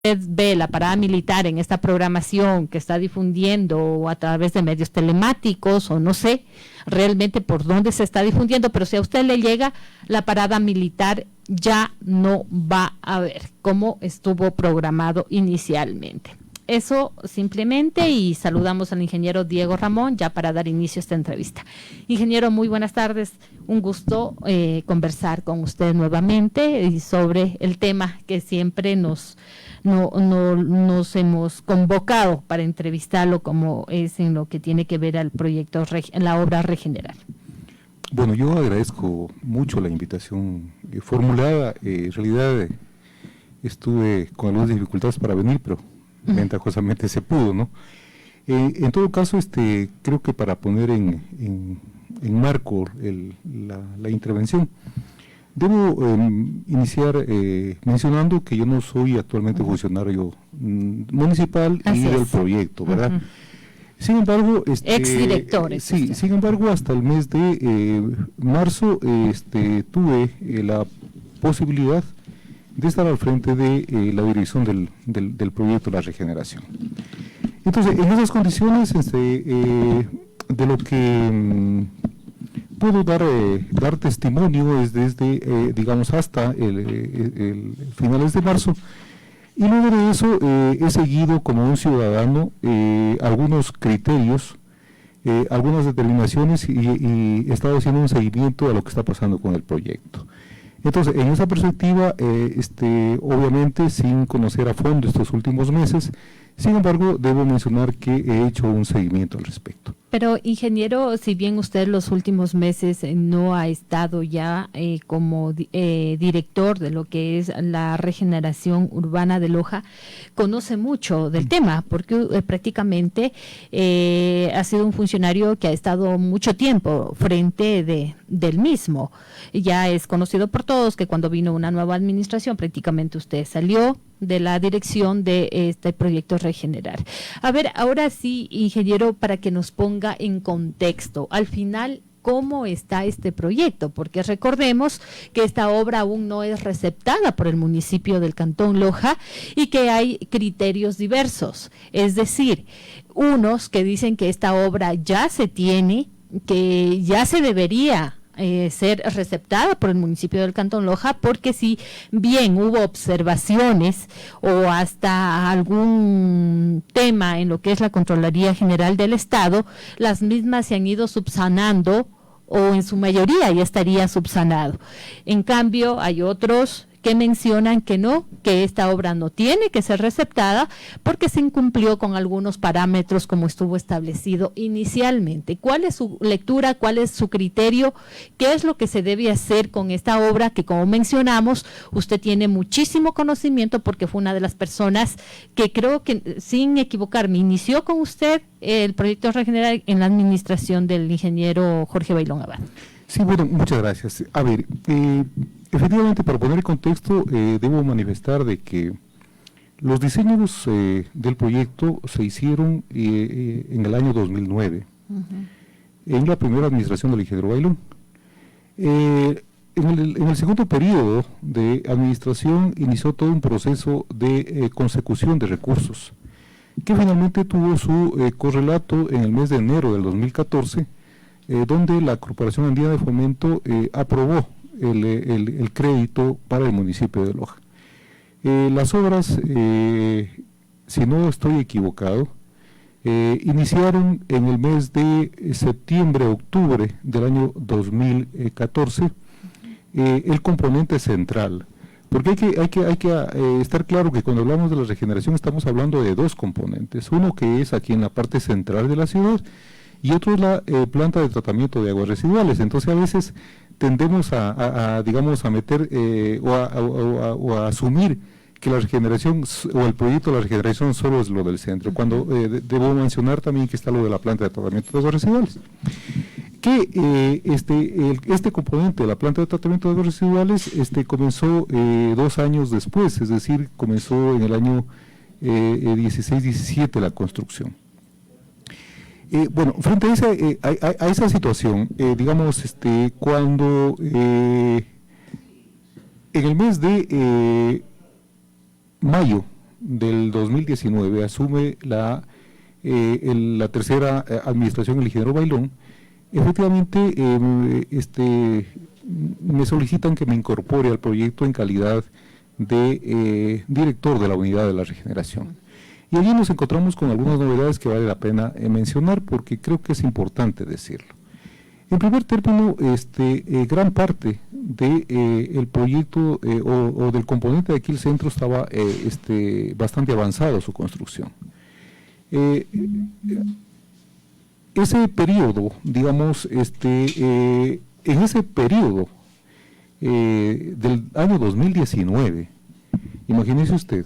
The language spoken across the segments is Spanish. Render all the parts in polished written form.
usted ve la parada militar en esta programación que está difundiendo a través de medios telemáticos o no sé realmente por dónde se está difundiendo, pero si a usted le llega la parada militar ya no va a ver cómo estuvo programado inicialmente. Eso simplemente, y saludamos al ingeniero Diego Ramón ya para dar inicio a esta entrevista. Ingeniero, muy buenas tardes, un gusto conversar con usted nuevamente y sobre el tema que siempre nos hemos convocado para entrevistarlo, como es en lo que tiene que ver al proyecto, la obra Regenerar. Bueno, yo agradezco mucho la invitación formulada. En realidad estuve con algunas dificultades para venir, pero ventajosamente se pudo, ¿no? En todo caso, creo que para poner en marco la intervención, debo iniciar mencionando que yo no soy actualmente funcionario municipal y del proyecto, ¿verdad? Sin embargo, exdirector. Sí, sin embargo, hasta el mes de marzo tuve la posibilidad de estar al frente de la dirección del proyecto de la regeneración. Entonces, en esas condiciones, de lo que puedo dar testimonio es desde, digamos, hasta el finales de marzo, y luego de eso he seguido como un ciudadano algunos criterios, algunas determinaciones y he estado haciendo un seguimiento a lo que está pasando con el proyecto. Entonces, en esa perspectiva, obviamente sin conocer a fondo estos últimos meses, sin embargo, debo mencionar que he hecho un seguimiento al respecto. Pero, ingeniero, si bien usted los últimos meses no ha estado ya como director de lo que es la regeneración urbana de Loja, conoce mucho del tema, porque prácticamente ha sido un funcionario que ha estado mucho tiempo frente del mismo. Ya es conocido por todos que cuando vino una nueva administración, prácticamente usted salió de la dirección de este proyecto Regenerar. A ver, ahora sí, ingeniero, para que nos ponga en contexto, al final, ¿cómo está este proyecto? Porque recordemos que esta obra aún no es receptada por el municipio del Cantón Loja y que hay criterios diversos, es decir, unos que dicen que esta obra ya se tiene, que ya se debería ser receptada por el municipio del Cantón Loja, porque si bien hubo observaciones o hasta algún tema en lo que es la Contraloría General del Estado, las mismas se han ido subsanando o en su mayoría ya estaría subsanado. En cambio, hay otros que mencionan que no, que esta obra no tiene que ser receptada porque se incumplió con algunos parámetros como estuvo establecido inicialmente. ¿Cuál es su lectura? ¿Cuál es su criterio? ¿Qué es lo que se debe hacer con esta obra que, como mencionamos, usted tiene muchísimo conocimiento porque fue una de las personas que creo que, sin equivocarme, inició con usted el proyecto Regenerar en la administración del ingeniero Jorge Bailón Abad? Sí, bueno, muchas gracias. A ver, efectivamente, para poner en contexto, debo manifestar de que los diseños del proyecto se hicieron en el año 2009, en la primera administración del ingeniero Bailón. En el segundo periodo de administración inició todo un proceso de consecución de recursos, que finalmente tuvo su correlato en el mes de enero del 2014, donde la Corporación Andina de Fomento aprobó el crédito para el municipio de Loja. Las obras, si no estoy equivocado, iniciaron en el mes de septiembre-octubre del año 2014 el componente central, porque hay que estar claro que cuando hablamos de la regeneración estamos hablando de dos componentes, uno que es aquí en la parte central de la ciudad y otro es la planta de tratamiento de aguas residuales. Entonces a veces tendemos digamos, a meter o a asumir que la regeneración o el proyecto de la regeneración solo es lo del centro, cuando debo mencionar también que está lo de la planta de tratamiento de aguas residuales. Que este componente de la planta de tratamiento de aguas residuales comenzó 2 años después, es decir, comenzó en el año 16-17 la construcción. Bueno, frente a esa situación, digamos, cuando en el mes de mayo del 2019 asume la tercera administración el ingeniero Bailón, efectivamente me solicitan que me incorpore al proyecto en calidad de director de la unidad de la regeneración. Y allí nos encontramos con algunas novedades que vale la pena mencionar porque creo que es importante decirlo. En primer término, gran parte del proyecto o del componente de aquí el centro estaba bastante avanzado su construcción. Ese periodo, digamos, en ese periodo del año 2019, imagínese usted,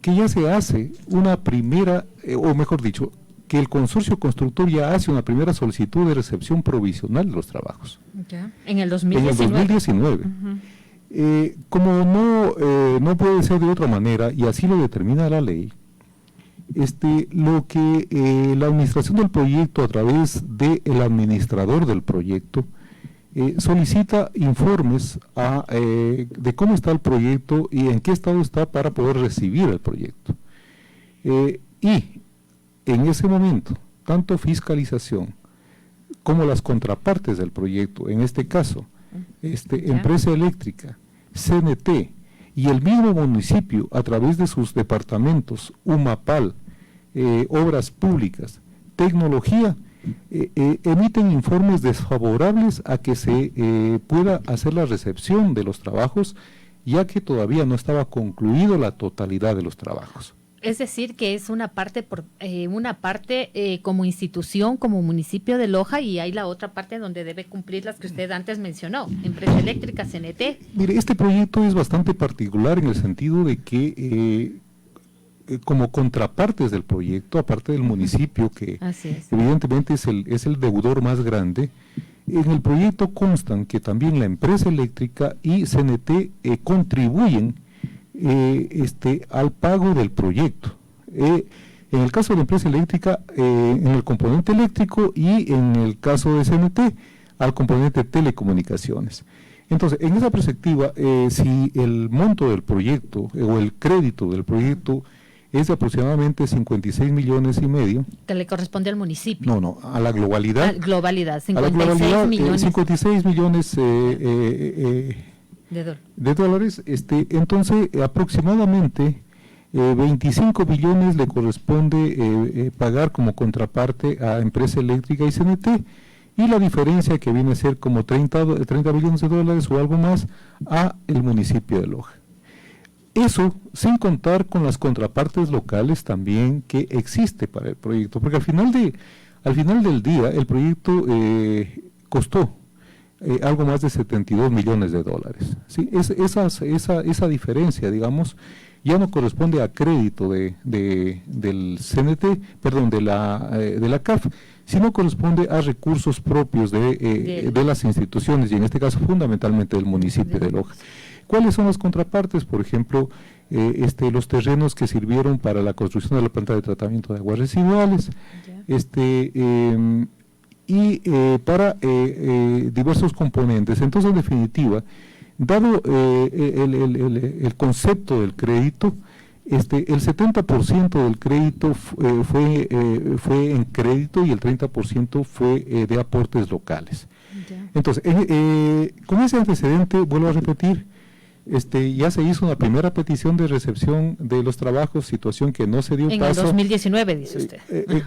que ya se hace una primera, o mejor dicho, que el consorcio constructor ya hace una primera solicitud de recepción provisional de los trabajos. Ya. En el 2019. En el 2019. Como no puede ser de otra manera, y así lo determina la ley, lo que la administración del proyecto a través del administrador del proyecto solicita informes de cómo está el proyecto y en qué estado está para poder recibir el proyecto. Y en ese momento, tanto fiscalización como las contrapartes del proyecto, en este caso, empresa eléctrica, CNT y el mismo municipio a través de sus departamentos, UMAPAL, obras públicas, tecnología, emiten informes desfavorables a que se pueda hacer la recepción de los trabajos, ya que todavía no estaba concluido la totalidad de los trabajos. Es decir, que es una parte como institución, como municipio de Loja, y hay la otra parte donde debe cumplir las que usted antes mencionó, empresa eléctrica, CNT. Mire, este proyecto es bastante particular en el sentido de que como contrapartes del proyecto, aparte del municipio, que evidentemente es el deudor más grande, en el proyecto constan que también la empresa eléctrica y CNT contribuyen al pago del proyecto. En el caso de la empresa eléctrica, en el componente eléctrico, y en el caso de CNT, al componente de telecomunicaciones. Entonces, en esa perspectiva, si el monto del proyecto o el crédito del proyecto es de aproximadamente 56,5 millones. Que le corresponde al municipio. No, a la globalidad. 56 millones. 56 millones de dólares. Entonces, aproximadamente 25 millones le corresponde pagar como contraparte a empresa eléctrica y CNT, y la diferencia, que viene a ser como 30 millones de dólares o algo más, a el municipio de Loja. Eso sin contar con las contrapartes locales también que existe para el proyecto, porque al final del día el proyecto costó algo más de 72 millones de dólares. ¿Sí? Esa diferencia, digamos, ya no corresponde a crédito del CNT, perdón, de la CAF, sino corresponde a recursos propios de las instituciones, y en este caso fundamentalmente del municipio de Loja. ¿Cuáles son las contrapartes? Por ejemplo, los terrenos que sirvieron para la construcción de la planta de tratamiento de aguas residuales, y para diversos componentes. Entonces, en definitiva, dado el concepto del crédito, el 70% del crédito fue en crédito y el 30% fue de aportes locales. Entonces, con ese antecedente, vuelvo a repetir, ya se hizo una primera petición de recepción de los trabajos, situación que no se dio paso. En el 2019, dice usted.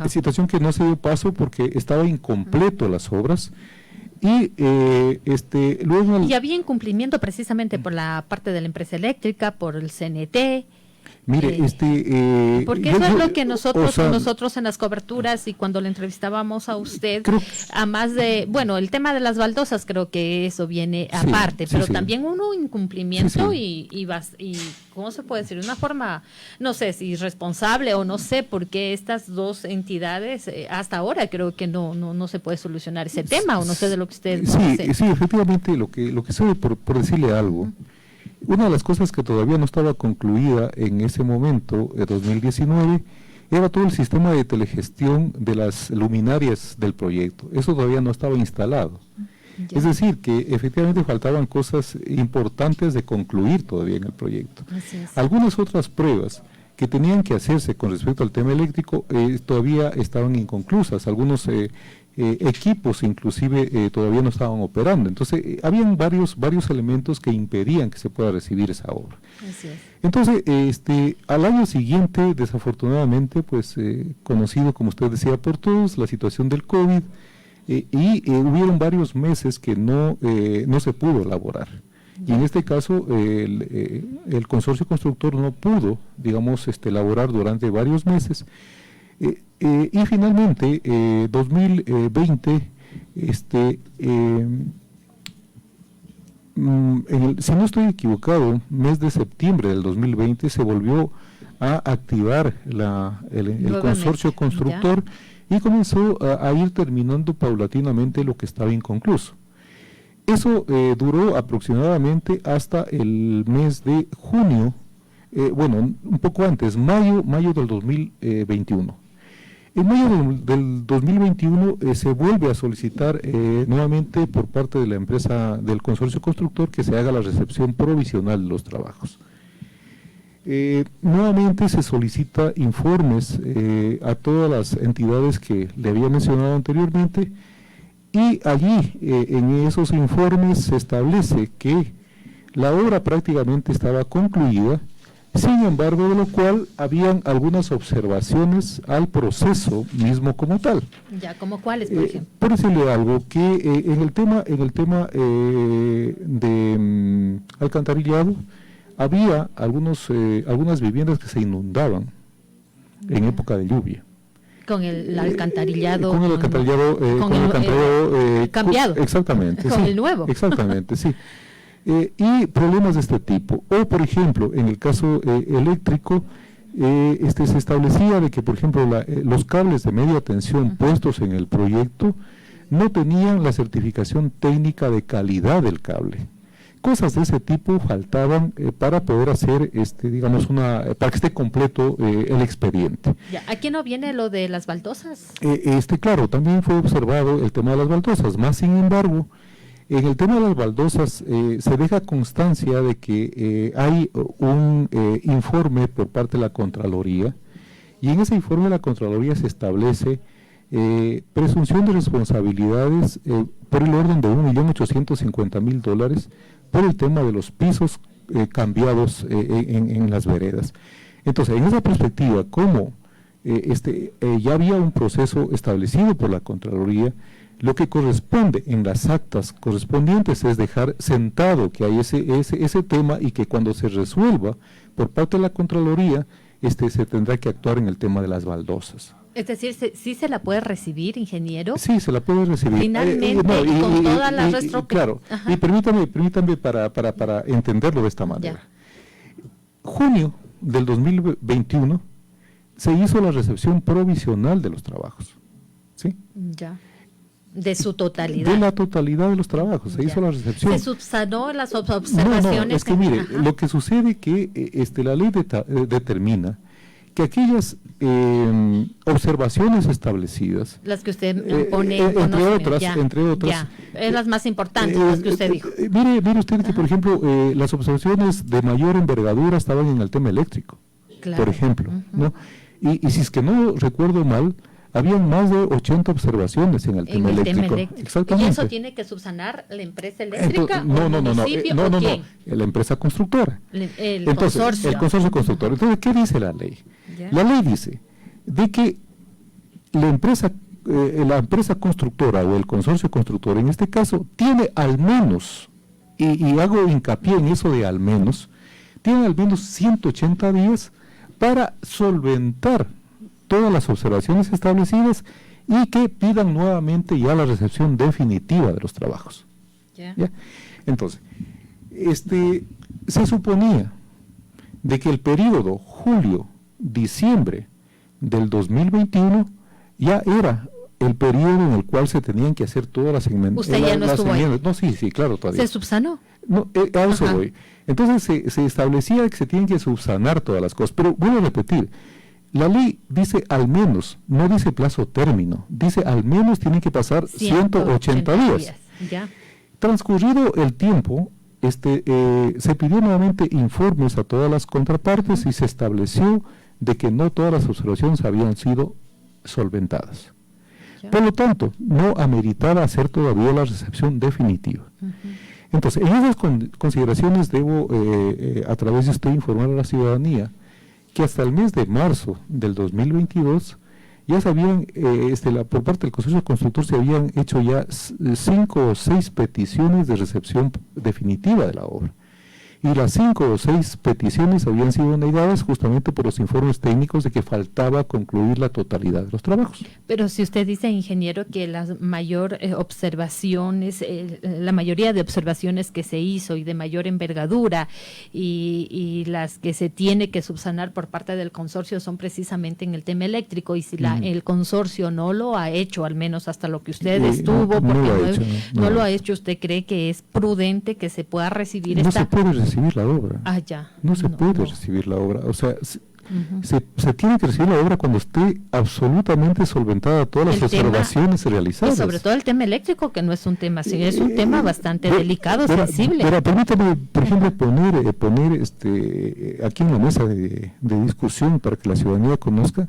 Situación que no se dio paso porque estaba incompleto las obras. Y luego... Y había incumplimiento precisamente por la parte de la empresa eléctrica, por el CNT. Mire, porque eso es lo que nosotros en las coberturas y cuando le entrevistábamos a usted, a más de, bueno, el tema de las baldosas, creo que eso viene aparte, pero también un incumplimiento y ¿cómo se puede decir? Una forma, no sé si irresponsable o no sé, porque estas dos entidades, hasta ahora creo que no se puede solucionar ese tema, o no sé de lo que usted dice. Sí, efectivamente, lo que soy, por decirle algo, una de las cosas que todavía no estaba concluida en ese momento, en 2019, era todo el sistema de telegestión de las luminarias del proyecto. Eso todavía no estaba instalado. Es decir, que efectivamente faltaban cosas importantes de concluir todavía en el proyecto. Algunas otras pruebas que tenían que hacerse con respecto al tema eléctrico todavía estaban inconclusas. Algunos equipos inclusive todavía no estaban operando. Entonces, habían varios elementos que impedían que se pueda recibir esa obra. Así es. Entonces, al año siguiente, desafortunadamente, pues conocido, como usted decía, por todos, la situación del COVID, hubieron varios meses que no se pudo elaborar. Y en este caso, el consorcio constructor no pudo, digamos, elaborar durante varios meses. Y finalmente, 2020, si no estoy equivocado, mes de septiembre del 2020 se volvió a activar el consorcio constructor y comenzó a ir terminando paulatinamente lo que estaba inconcluso. Eso duró aproximadamente hasta el mes de junio, un poco antes, mayo del 2021. En mayo del 2021 se vuelve a solicitar nuevamente por parte de la empresa del consorcio constructor que se haga la recepción provisional de los trabajos. Nuevamente se solicita informes a todas las entidades que le había mencionado anteriormente, y allí en esos informes se establece que la obra prácticamente estaba concluida. Sin embargo, de lo cual habían algunas observaciones al proceso mismo como tal. Ya, ¿como cuáles, por ejemplo? Por decirle algo, que en el tema de alcantarillado, había algunas viviendas que se inundaban en época de lluvia. Con el alcantarillado. Con el alcantarillado. Cambiado. Exactamente. Con sí, el nuevo. Exactamente, sí. Y problemas de este tipo. O, por ejemplo, en el caso eléctrico, se establecía de que, por ejemplo, los cables de media tensión puestos en el proyecto no tenían la certificación técnica de calidad del cable. Cosas de ese tipo faltaban para poder hacer, para que esté completo el expediente. Ya, ¿aquí no viene lo de las baldosas? Claro, también fue observado el tema de las baldosas, más sin embargo, en el tema de las baldosas se deja constancia de que hay un informe por parte de la Contraloría, y en ese informe de la Contraloría se establece presunción de responsabilidades por el orden de $1.850.000 por el tema de los pisos cambiados en las veredas. Entonces, en esa perspectiva, como ya había un proceso establecido por la Contraloría, lo que corresponde en las actas correspondientes es dejar sentado que hay ese tema, y que cuando se resuelva por parte de la Contraloría, se tendrá que actuar en el tema de las baldosas. Es decir, ¿sí se la puede recibir, ingeniero? Sí, se la puede recibir. Finalmente, con todas las restricciones. Claro, y permítame para entenderlo de esta manera. Ya. Junio del 2021 se hizo la recepción provisional de los trabajos. ¿Sí? Ya. De su totalidad. De la totalidad de los trabajos, se hizo la recepción. ¿Se subsanó las observaciones? No, es que mire, lo que sucede que la ley determina que aquellas observaciones establecidas, las que usted pone entre otras, ya, es las más importantes, las que usted dijo. Mire usted que, por ejemplo, las observaciones de mayor envergadura estaban en el tema eléctrico, por ejemplo, ¿no? Y si es que no recuerdo mal, habían más de 80 observaciones en el tema eléctrico. Exactamente. ¿Y eso tiene que subsanar la empresa eléctrica? Entonces, no, la empresa constructora. El consorcio. El consorcio constructor. Entonces, ¿qué dice la ley? ¿Ya? La ley dice de que la empresa constructora o el consorcio constructor, en este caso, tiene al menos, y hago hincapié en eso de al menos, tiene al menos 180 días para solventar todas las observaciones establecidas y que pidan nuevamente ya la recepción definitiva de los trabajos. ¿Ya? Entonces, se suponía de que el periodo julio-diciembre del 2021 ya era el periodo en el cual se tenían que hacer todas las enmiendas. ¿Usted ya no estuvo ahí? No, sí, claro, todavía. ¿Se subsanó? No, a eso voy. Entonces se establecía que se tienen que subsanar todas las cosas, pero vuelvo a repetir, la ley dice al menos, no dice plazo término, dice al menos tienen que pasar 180 días. Ya. Transcurrido el tiempo, se pidió nuevamente informes a todas las contrapartes y se estableció de que no todas las observaciones habían sido solventadas. Por lo tanto, no ameritaba hacer todavía la recepción definitiva. Entonces, en esas consideraciones debo, a través de usted, informar a la ciudadanía que hasta el mes de marzo del 2022 ya se habían, por parte del Consorcio Constructor se habían hecho ya 5 o 6 peticiones de recepción definitiva de la obra. Y las 5 o 6 peticiones habían sido negadas justamente por los informes técnicos de que faltaba concluir la totalidad de los trabajos. Pero si usted dice, ingeniero, que las observaciones, la mayoría de observaciones que se hizo y de mayor envergadura y las que se tiene que subsanar por parte del consorcio son precisamente en el tema eléctrico, y si el consorcio no lo ha hecho, al menos hasta lo que usted estuvo, porque no lo ha hecho, ¿usted cree que es prudente que se pueda recibir esta? Se puede recibir la obra. No se puede recibir la obra. O sea, se tiene que recibir la obra cuando esté absolutamente solventada todas las observaciones realizadas. Y sobre todo el tema eléctrico, que no es un tema, es un tema bastante delicado, sensible. Pero permítame, por ejemplo, poner aquí en la mesa de discusión para que la ciudadanía conozca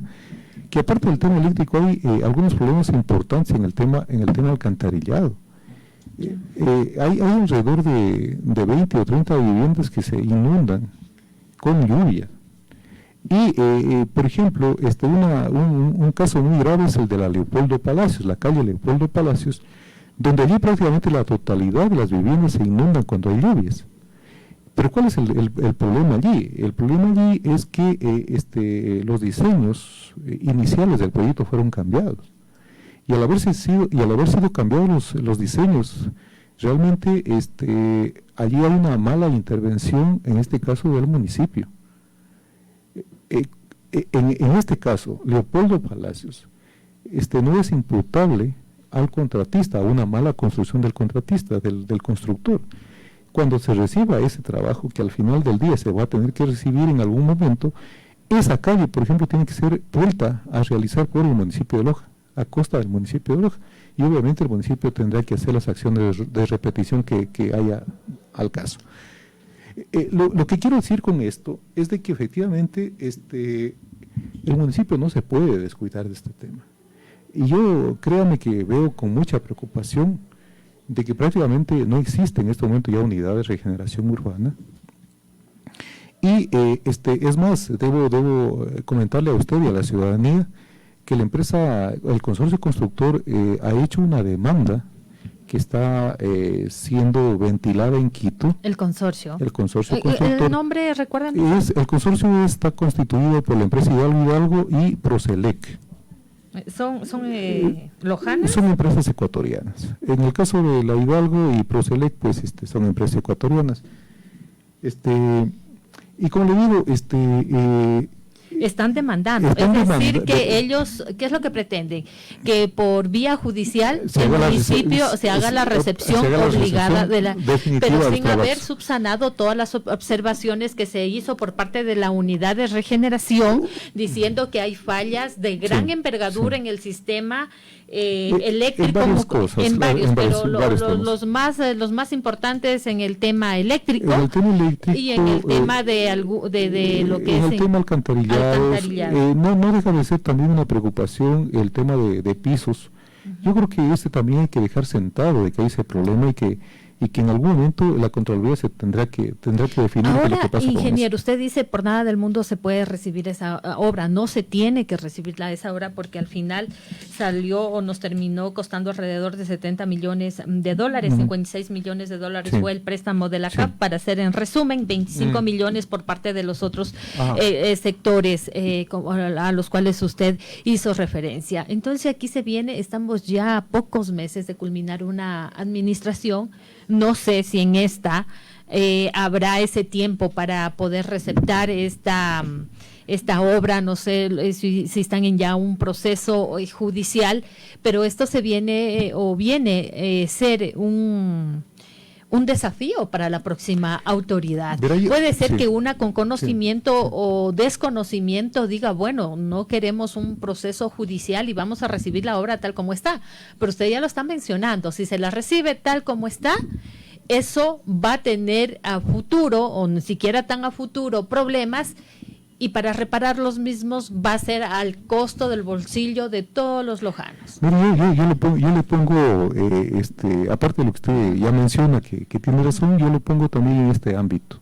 que aparte del tema eléctrico hay algunos problemas importantes en el tema alcantarillado. Hay alrededor de 20 o 30 viviendas que se inundan con lluvia. Y, por ejemplo, un caso muy grave es el de la Leopoldo Palacios, la calle Leopoldo Palacios, donde allí prácticamente la totalidad de las viviendas se inundan cuando hay lluvias. Pero ¿cuál es el problema allí? El problema allí es que los diseños iniciales del proyecto fueron cambiados. Y al haber sido cambiados los diseños, realmente allí hay una mala intervención, en este caso del municipio. En este caso, Leopoldo Palacios no es imputable al contratista, a una mala construcción del contratista, del constructor. Cuando se reciba ese trabajo, que al final del día se va a tener que recibir en algún momento, esa calle, por ejemplo, tiene que ser vuelta a realizar por el municipio de Loja, a costa del municipio de Loja, y obviamente el municipio tendrá que hacer las acciones de repetición que haya al caso. Lo que quiero decir con esto es de que efectivamente el municipio no se puede descuidar de este tema. Y yo, créame que veo con mucha preocupación de que prácticamente no existe en este momento ya unidad de regeneración urbana. Y es más, debo comentarle a usted y a la ciudadanía que el consorcio constructor ha hecho una demanda que está siendo ventilada en Quito. El consorcio. El consorcio constructor. ¿El nombre, recuérdenme? El consorcio está constituido por la empresa Hidalgo y Proselec. ¿Son lojanas? Son empresas ecuatorianas. En el caso de la Hidalgo y Proselec, pues son empresas ecuatorianas. Y como le digo, están demandando, es decir, que ellos, ¿qué es lo que pretenden? Que por vía judicial el municipio se haga la recepción obligada pero sin haber subsanado todas las observaciones que se hizo por parte de la unidad de regeneración, diciendo que hay fallas de gran envergadura en el sistema eléctrico, en varios, pero los más importantes en el tema eléctrico, y en el tema de lo que es el tema alcantarillado. No deja de ser también una preocupación el tema de pisos. Yo creo que también hay que dejar sentado de que hay ese problema y que en algún momento la Contraloría se tendrá que definir. Ahora, lo que pasa ingeniero, usted dice por nada del mundo se puede recibir esa obra, no se tiene que recibir esa obra porque al final salió o nos terminó costando alrededor de 70 millones de dólares, 56 millones de dólares fue el préstamo de la CAF, para hacer en resumen 25 millones por parte de los otros sectores a los cuales usted hizo referencia. Entonces aquí estamos ya a pocos meses de culminar una administración. No sé si en esta habrá ese tiempo para poder receptar esta obra, no sé si están en ya un proceso judicial, pero esto viene a ser un desafío para la próxima autoridad. Puede ser que una con conocimiento o desconocimiento diga, bueno, no queremos un proceso judicial y vamos a recibir la obra tal como está, pero usted ya lo está mencionando, si se la recibe tal como está, eso va a tener a futuro, o ni siquiera tan a futuro, problemas, Y para reparar los mismos va a ser al costo del bolsillo de todos los lojanos. Mire, yo le pongo, aparte de lo que usted ya menciona, que tiene razón, yo lo pongo también en este ámbito.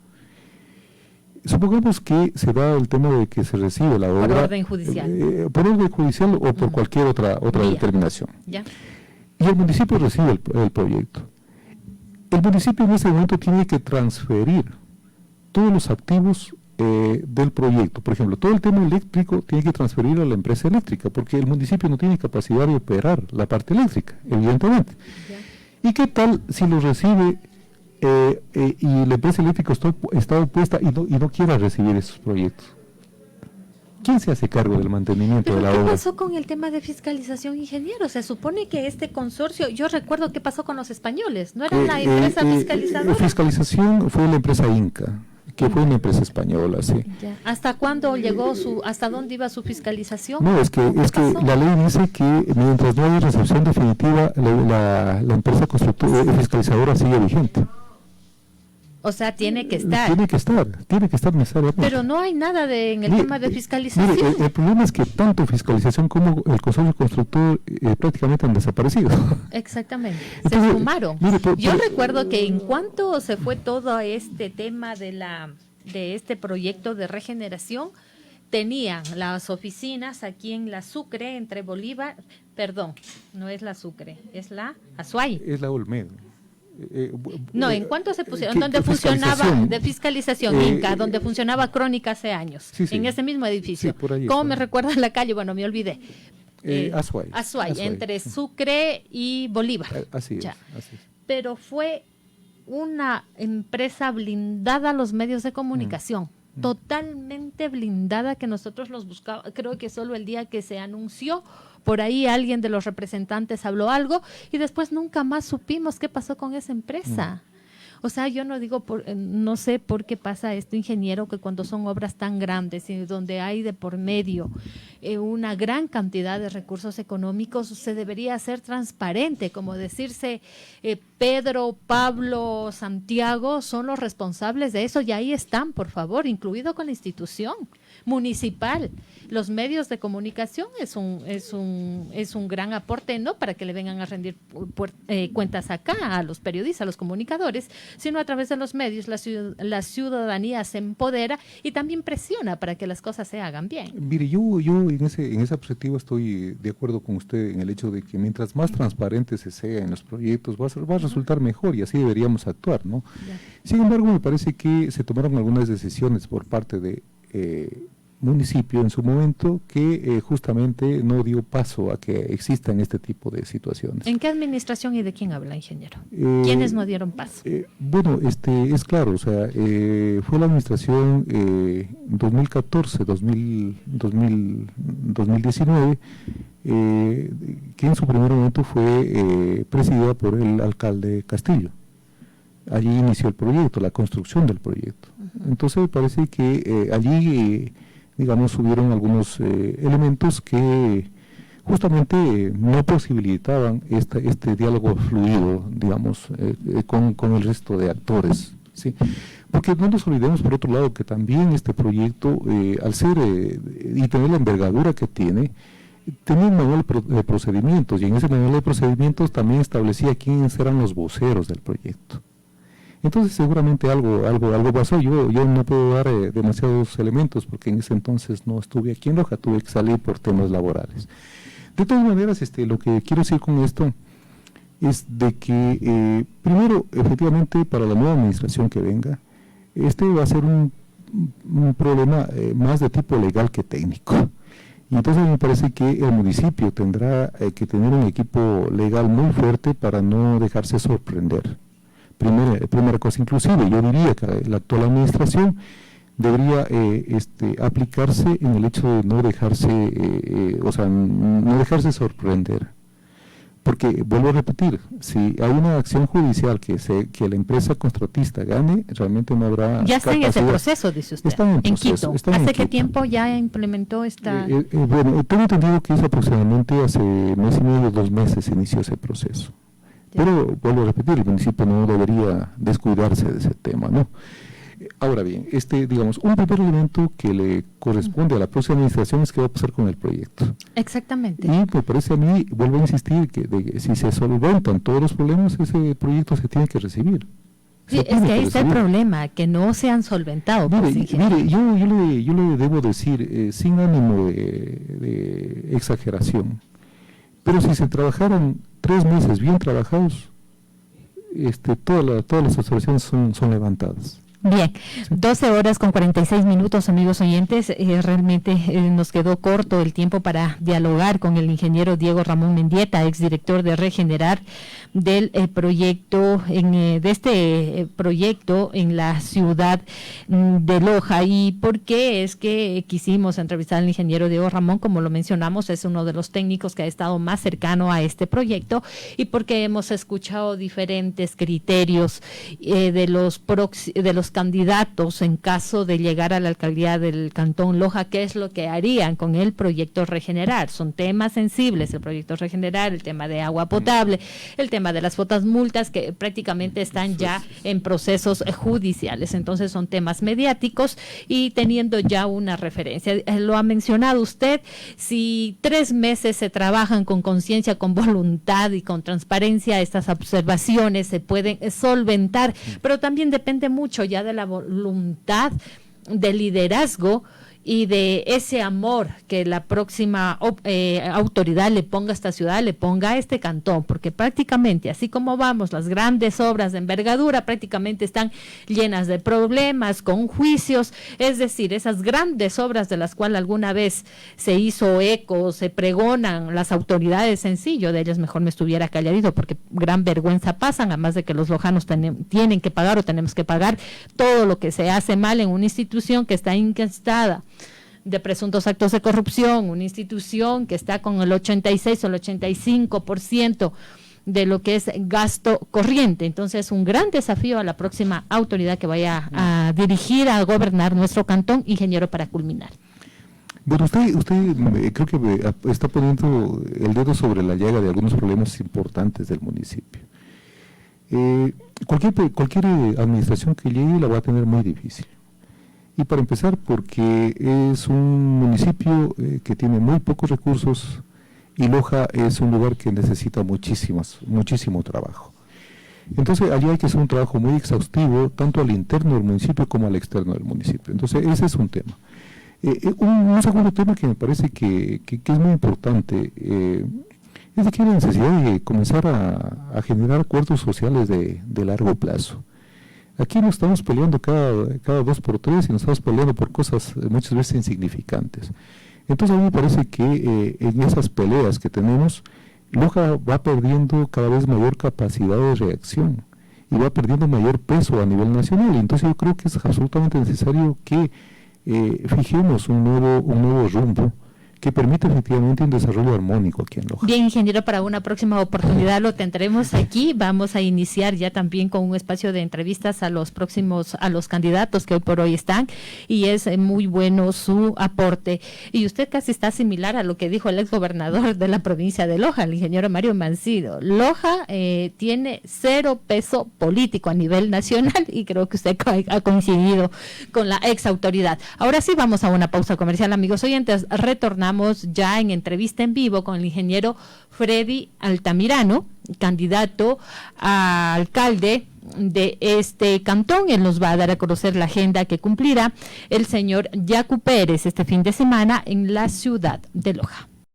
Supongamos que se da el tema de que se recibe la obra. Por orden judicial. Por orden judicial o por cualquier otra determinación. ¿Ya? Y el municipio recibe el proyecto. El municipio en ese momento tiene que transferir todos los activos del proyecto. Por ejemplo, todo el tema eléctrico tiene que transferir a la empresa eléctrica, porque el municipio no tiene capacidad de operar la parte eléctrica, evidentemente. ¿Ya? ¿Y qué tal si lo recibe y la empresa eléctrica está opuesta y no quiera recibir esos proyectos? ¿Quién se hace cargo del mantenimiento de la obra? ¿Qué pasó con el tema de fiscalización, ingeniero? Se supone que este consorcio, yo recuerdo qué pasó con los españoles, ¿no era una empresa fiscalizadora? Fiscalización fue la empresa Inca, que fue una empresa española, sí. Ya. ¿Hasta cuándo llegó hasta dónde iba su fiscalización? No, es que la ley dice que mientras no haya recepción definitiva, la empresa fiscalizadora sigue vigente. O sea, tiene que estar. Tiene que estar necesariamente. Pero no hay nada en el tema de fiscalización. Mire, el problema es que tanto fiscalización como el consorcio constructor prácticamente han desaparecido. Exactamente, entonces, se sumaron. Yo recuerdo que en cuanto se fue todo este tema de este proyecto de regeneración, tenían las oficinas aquí en la Sucre, entre Bolívar, perdón, no es la Sucre, es la Azuay. Es la Olmedo. No, ¿en cuánto se pusieron? Donde funcionaba de fiscalización Inca, donde funcionaba Crónica hace años, sí. En ese mismo edificio. Sí, por ahí ¿Cómo me recuerda la calle? Bueno, me olvidé. Azuay, entre Sucre y Bolívar. Así es. Pero fue una empresa blindada a los medios de comunicación, totalmente blindada, que nosotros los buscábamos. Creo que solo el día que se anunció, por ahí alguien de los representantes habló algo y después nunca más supimos qué pasó con esa empresa. O sea, yo no sé por qué pasa esto, ingeniero, que cuando son obras tan grandes y donde hay de por medio una gran cantidad de recursos económicos, se debería hacer transparente, como decirse Pedro, Pablo, Santiago son los responsables de eso y ahí están, por favor, incluido con la institución municipal. Los medios de comunicación es un gran aporte, no para que le vengan a rendir cuentas acá a los periodistas, a los comunicadores, sino a través de los medios la ciudadanía se empodera y también presiona para que las cosas se hagan bien. Mire, yo en esa perspectiva estoy de acuerdo con usted en el hecho de que mientras más transparente se sea en los proyectos va a resultar mejor y así deberíamos actuar, ¿no? Ya. Sin embargo, me parece que se tomaron algunas decisiones por parte de municipio en su momento que justamente no dio paso a que existan este tipo de situaciones. ¿En qué administración y de quién habla, ingeniero? ¿Quiénes no dieron paso? Bueno, es claro, o sea, fue la administración 2014, 2019, que en su primer momento fue presidida por el alcalde Castillo. Allí inició el proyecto, la construcción del proyecto. Entonces me parece que allí digamos, hubieron algunos elementos que justamente no posibilitaban este diálogo fluido, digamos, con el resto de actores, ¿sí? Porque no nos olvidemos, por otro lado, que también este proyecto, al ser y tener la envergadura que tiene, tenía un manual de procedimientos, y en ese manual de procedimientos también establecía quiénes eran los voceros del proyecto. Entonces seguramente algo pasó. Yo no puedo dar demasiados elementos porque en ese entonces no estuve aquí en Loja, tuve que salir por temas laborales. De todas maneras, lo que quiero decir con esto es de que primero, efectivamente, para la nueva administración que venga, va a ser un problema más de tipo legal que técnico. Y entonces me parece que el municipio tendrá que tener un equipo legal muy fuerte para no dejarse sorprender. Primera cosa, inclusive yo diría que la actual administración debería aplicarse en el hecho de no dejarse sorprender, porque vuelvo a repetir, si hay una acción judicial que la empresa contratista gane, realmente no habrá ya está en ese proceso, dice usted, está en Quito. ¿Hace qué tiempo ya implementó esta? Bueno, tengo entendido que es aproximadamente hace mes y medio, 2 meses se inició ese proceso. Pero vuelvo a repetir, el municipio no debería descuidarse de ese tema, ¿no? Ahora bien, digamos, un primer elemento que le corresponde a la próxima administración es qué va a pasar con el proyecto. Exactamente. Y me parece a mí, vuelvo a insistir, que si se solventan todos los problemas, ese proyecto se tiene que recibir. Sí, es que ahí está el problema, que no se han solventado. Mire, yo le debo decir, sin ánimo de exageración, pero si se trabajaran 3 meses bien trabajados, todas las observaciones son levantadas. Bien, 12:46, amigos oyentes. Realmente nos quedó corto el tiempo para dialogar con el ingeniero Diego Ramón Mendieta, exdirector de Regenerar, del proyecto, de este proyecto en la ciudad de Loja. ¿Y por qué es que quisimos entrevistar al ingeniero Diego Ramón? Como lo mencionamos, es uno de los técnicos que ha estado más cercano a este proyecto, y porque hemos escuchado diferentes criterios de los candidatos en caso de llegar a la alcaldía del Cantón Loja, qué es lo que harían con el proyecto Regenerar. Son temas sensibles, el proyecto Regenerar, el tema de agua potable, el tema de las multas que prácticamente están ya en procesos judiciales. Entonces son temas mediáticos, y teniendo ya una referencia. Lo ha mencionado usted, si 3 meses se trabajan con conciencia, con voluntad y con transparencia, estas observaciones se pueden solventar, pero también depende mucho ya de la voluntad, del liderazgo y de ese amor que la próxima autoridad le ponga a esta ciudad, le ponga a este cantón, porque prácticamente, así como vamos, las grandes obras de envergadura prácticamente están llenas de problemas, con juicios, es decir, esas grandes obras de las cuales alguna vez se hizo eco, se pregonan las autoridades, sencillo, de ellas mejor me estuviera calladito, porque gran vergüenza pasan, además de que los lojanos tienen que pagar, o tenemos que pagar todo lo que se hace mal en una institución que está incastada de presuntos actos de corrupción, una institución que está con el 86 o el 85% de lo que es gasto corriente. Entonces, un gran desafío a la próxima autoridad que vaya a dirigir, a gobernar nuestro cantón. Ingeniero, para culminar. Bueno, usted creo que está poniendo el dedo sobre la llaga de algunos problemas importantes del municipio. Cualquier administración que llegue la va a tener muy difícil. Y para empezar, porque es un municipio que tiene muy pocos recursos, y Loja es un lugar que necesita muchísimo trabajo. Entonces, allí hay que hacer un trabajo muy exhaustivo, tanto al interno del municipio como al externo del municipio. Entonces, ese es un tema. Un segundo tema que me parece que es muy importante, es de que hay la necesidad de comenzar a generar acuerdos sociales de largo plazo. Aquí nos estamos peleando cada 2 por 3 y nos estamos peleando por cosas muchas veces insignificantes. Entonces a mí me parece que en esas peleas que tenemos, Loja va perdiendo cada vez mayor capacidad de reacción y va perdiendo mayor peso a nivel nacional. Entonces yo creo que es absolutamente necesario que fijemos un nuevo rumbo que permite efectivamente un desarrollo armónico aquí en Loja. Bien, ingeniero, para una próxima oportunidad lo tendremos aquí. Vamos a iniciar ya también con un espacio de entrevistas a los candidatos que hoy por hoy están, y es muy bueno su aporte. Y usted casi está similar a lo que dijo el exgobernador de la provincia de Loja, el ingeniero Mario Mancido. Loja tiene 0 peso político a nivel nacional, y creo que usted ha coincidido con la ex autoridad. Ahora sí, vamos a una pausa comercial, amigos oyentes. Retornamos ya en entrevista en vivo con el ingeniero Freddy Altamirano, candidato a alcalde de este cantón. Él nos va a dar a conocer la agenda que cumplirá el señor Yacu Pérez este fin de semana en la ciudad de Loja.